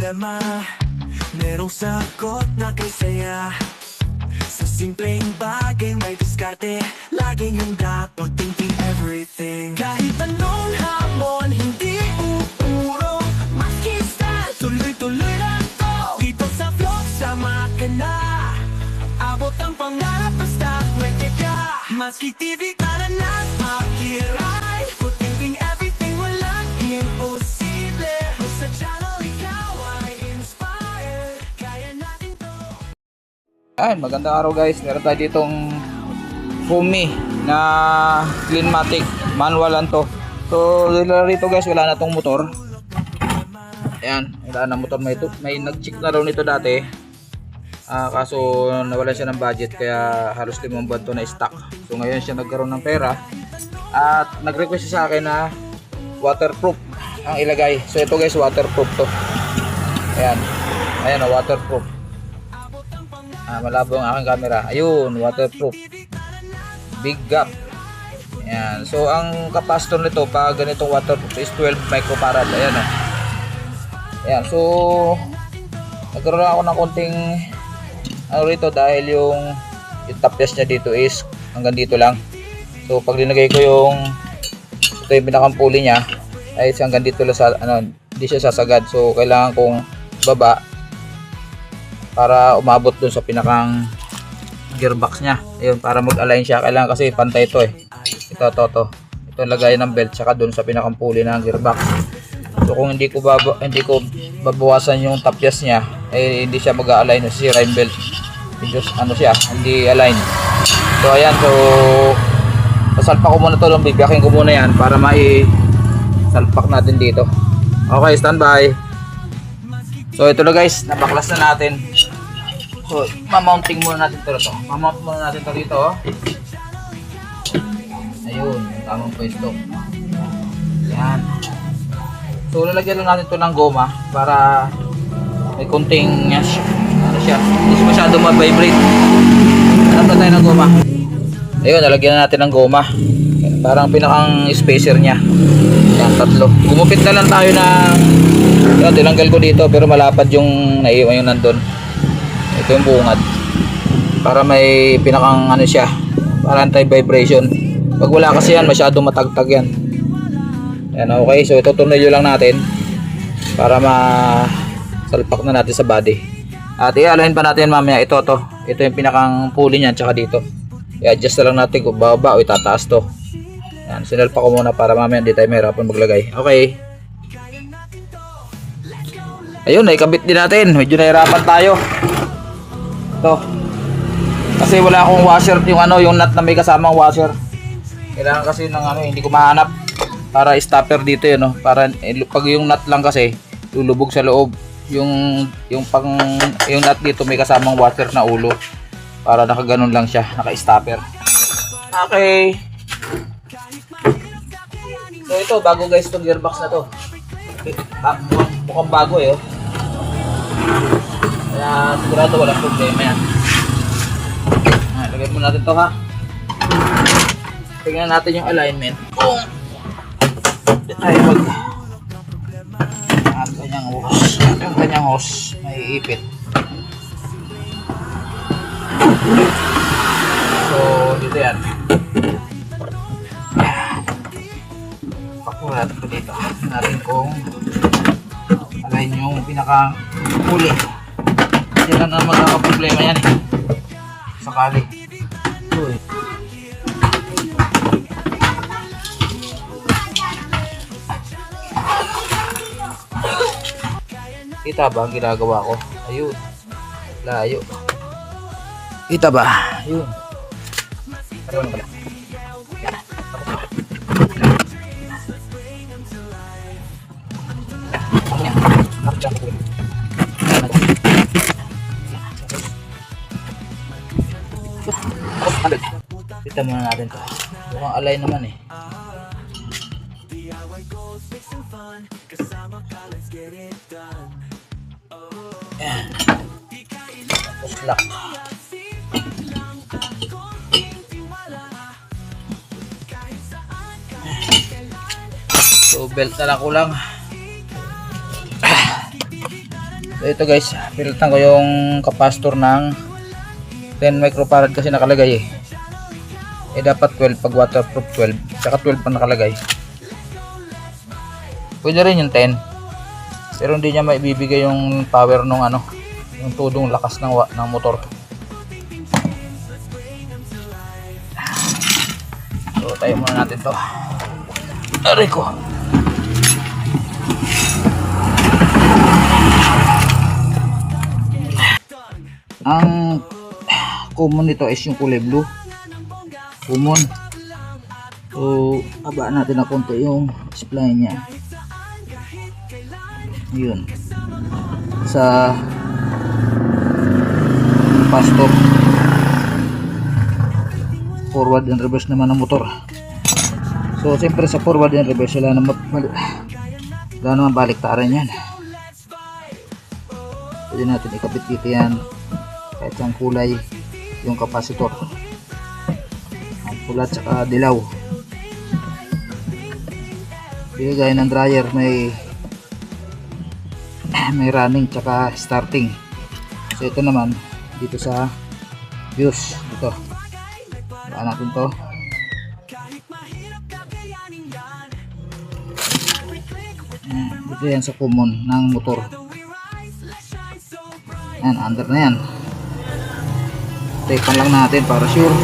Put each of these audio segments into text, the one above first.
problema, merong sagot na kay saya. Sa simpleng bagay may diskarte, laging handa, thinking everything. Kahit anong hamon, hindi uurong makista, tuloy-tuloy lang to. Dito sa vlog, sama ka na. Abot ang pangarap, basta pwede ka. Maski TV ka na nagpakiray, thinking everything, walang imposible. Sa channel, ikaw ay inspired, kaya natin to. Ayan, magandang araw guys. Meron tayo ditong Fumi na Cleanmatic. Manual lang to. So rito guys, wala na tong motor. Ayan, wala na motor. May nag-check na raw nito dati. Kaso nawalan siya ng budget, kaya halos 5 buwan to na stock. So ngayon siya nagkaroon ng pera at nag-request sa akin na waterproof ang ilagay. So ito guys, waterproof to. Ayan, ayan o, waterproof. Malabo ang aking camera. Ayun, waterproof. Big gap. Ayan. So ang capacitor nito pag ganitong waterproof is 12 microfarad. Ayan o. Ayan. So nagkaroon ako ng konting rito dahil yung tapyas niya dito is hanggang dito lang. So pag linagay ko ito yung pinakampuli niya ay hanggang dito lang sa hindi siya sasagad. So kailangan kong baba para umabot dun sa pinakang gearbox niya. Ayun, para mag-align siya. Kailangan kasi pantay ito eh. Ito lagay ng belt saka dun sa pinakang pulley ng gearbox. So kung hindi ko babawasan yung tapyas niya, eh hindi siya mag-align. Sisira yung belt. Hindi align. So ayan, so sasalpak ko muna ito. Bibiyakin ko muna yan para salpak natin dito. Okay, standby. So ito na guys, nabaklas na natin. So mamounting muna natin ito. Mamount muna natin ito dito. Ayun, tamang pwesto. Yan. So lalagyan lang natin ito ng goma para may konting hindi siya masyado ma-vibrate. Hanap na tayo ng goma. Ayun, nalagyan na natin ng goma. Parang pinakang spacer niya. Yan, 3. Gumupit na lang tayo na tinanggal ko dito pero malapad yung naiwan yung nandun. Ito yung bungad para may pinakang siya, para anti-vibration. Pag wala kasi yan, masyadong matagtag yan. Yan, okay. So ito tornilyo lang natin para masalpak na natin sa body. At i-align pa natin mamaya ito yung pinakang pulley niyan tsaka dito. I-adjust na lang natin kung bababa o itataas to. Yan, sinalpak ko muna para mamaya hindi tayo mahirapan maglagay. Okay. Ayun, naikabit din natin. Medyo nahirapan tayo. Ito. Kasi wala akong washer, yung nut na may kasamang washer. Kailangan kasi ng hindi ko mahanap para stopper dito yun, para pag yung nut lang kasi lulubog sa loob. Yung nut dito may kasamang washer na ulo para nakaganon lang siya, naka-stopper. Okay. So ito, bago guys itong gearbox na to. Mukhang bago eh. Kaya sigurado walang problema yan. Lagay mo natin to ha. Tingnan natin yung alignment. Kung tayo yung kanyang hose may ipit. So dito yan. Pakulat ko dito. Natin kung align yung pinaka pulley. Yan lang ang magkakaproblema yan eh. Sakali. Uy. Kita ba ang ginagawa ko? Ayun. Layo. Kita ba? Ayun. Ayun pala. Kita muna natin to. Mukhang align naman eh. Ayan. Tapos lock. So belt na lang ko lang. ito guys, pinalitan ko yung capacitor ng 10 microfarad kasi nakalagay dapat 12 pag waterproof 12, tsaka 12 pa nakalagay. Pwede rin yung 10, pero hindi niya maibibigay yung power nung yung tudong lakas ng motor. So tayo muna natin to. Aray ko. Ang common nito is yung kulay blue. Common. So, abaan natin na konti yung supply niya. Yun. Sa capacitor. Forward and reverse naman ng motor. So, siyempre sa forward and reverse, wala naman baliktaran yan. Pwede natin ikabit dito yan. Kahit ang kulay yung capacitor. Ang pula at saka dilaw. Hindi gaya ng dryer, may running tsaka starting. So ito naman dito sa fuse dito. Baka natin to. Dito yan sa common ng motor. Yan, under na yan. Tape lang natin para sure.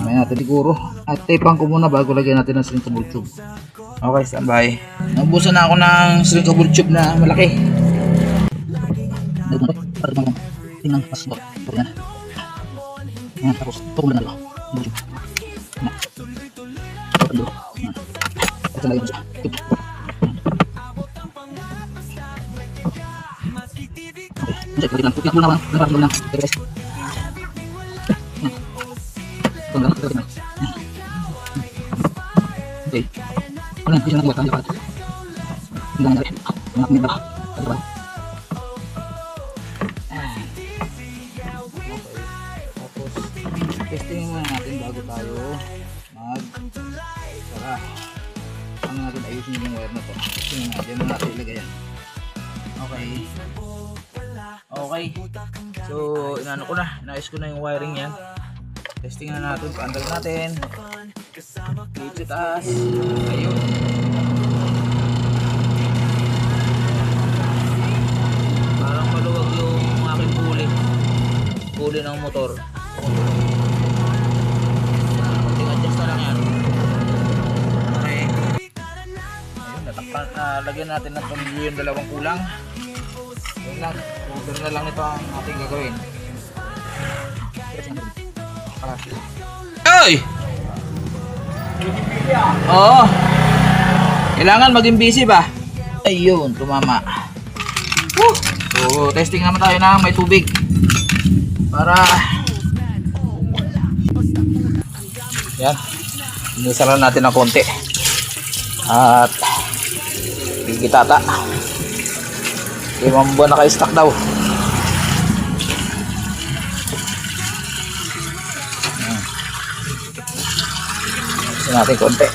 May natin siguro. At tapean ko muna bago lagyan natin ng shrinkable tube. Okay, standby. Nabusan na ako ng shrinkable tube na malaki. Tingnan pas ito. Yan, tapos tukulan na ito. Ito na yun siya. Check ko lang. Check mo lang. Narap mo lang. Guys. Okay. Wala, hindi siya nagbuhat. Hindi pa. Hindi na rin. Hindi ba? Ano ba? Tapos, testingin muna natin bago tayo sara. Ano natin ayusin yung wire na to. Testingin natin. Diyan natin ilagay yan. Okay. Okay. So, inano ko na. Inayos ko na yung wiring yan. Testing na natin. Paandal natin. Dito taas. Ayun. Parang maluwag yung aking pulley ng motor. Konting adjust na lang yan. Okay. Ayun. Natakpan. Lagyan natin ng tumilyo yung dalawang kulang. Yun lang. Order na lang ito ang ating gagawin. Ay! Oo. Kailangan maging busy ba? Ayun, tumama. So, testing naman tayo na may tubig. Para yan. Inisalan natin ng konti. At gigitata. Limang buwan naka-stack daw. Ito natin konti.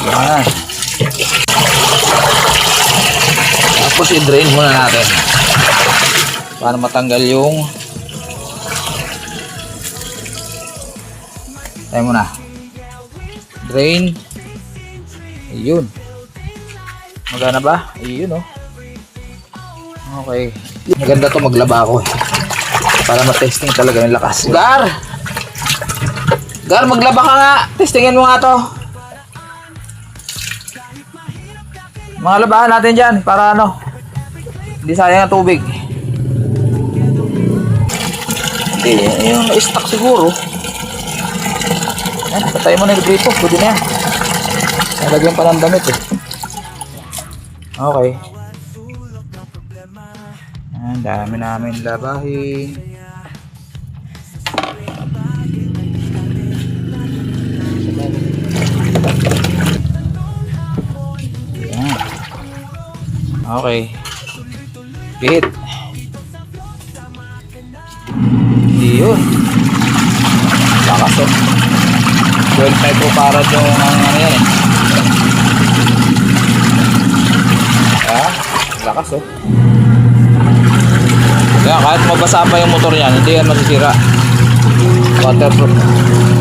Yan. Tapos i-drain muna natin para matanggal yung tayo muna. Drain. Ayun. Magana ba? Ayun oh. Okay. Maganda to maglaba ako para matesting talaga yung lakas. Gar! Gar, maglaba ka nga. Testingin mo nga to. Mga labahan natin dyan para hindi sayang ang tubig. Hindi, yung stock siguro. Yan, patay mo na yung gripo. Pwede na yan. Nalagyan pa ng damit eh. Okay. Yan, dami namin labahin. Yan. Okay. Pihit. Yun. Lakas oh. 12 microfarad yung ano yan eh. Ayan. Lakas oh. Yan, kahit mabasa pa yung motor niyan, hindi yan masisira. Waterproof.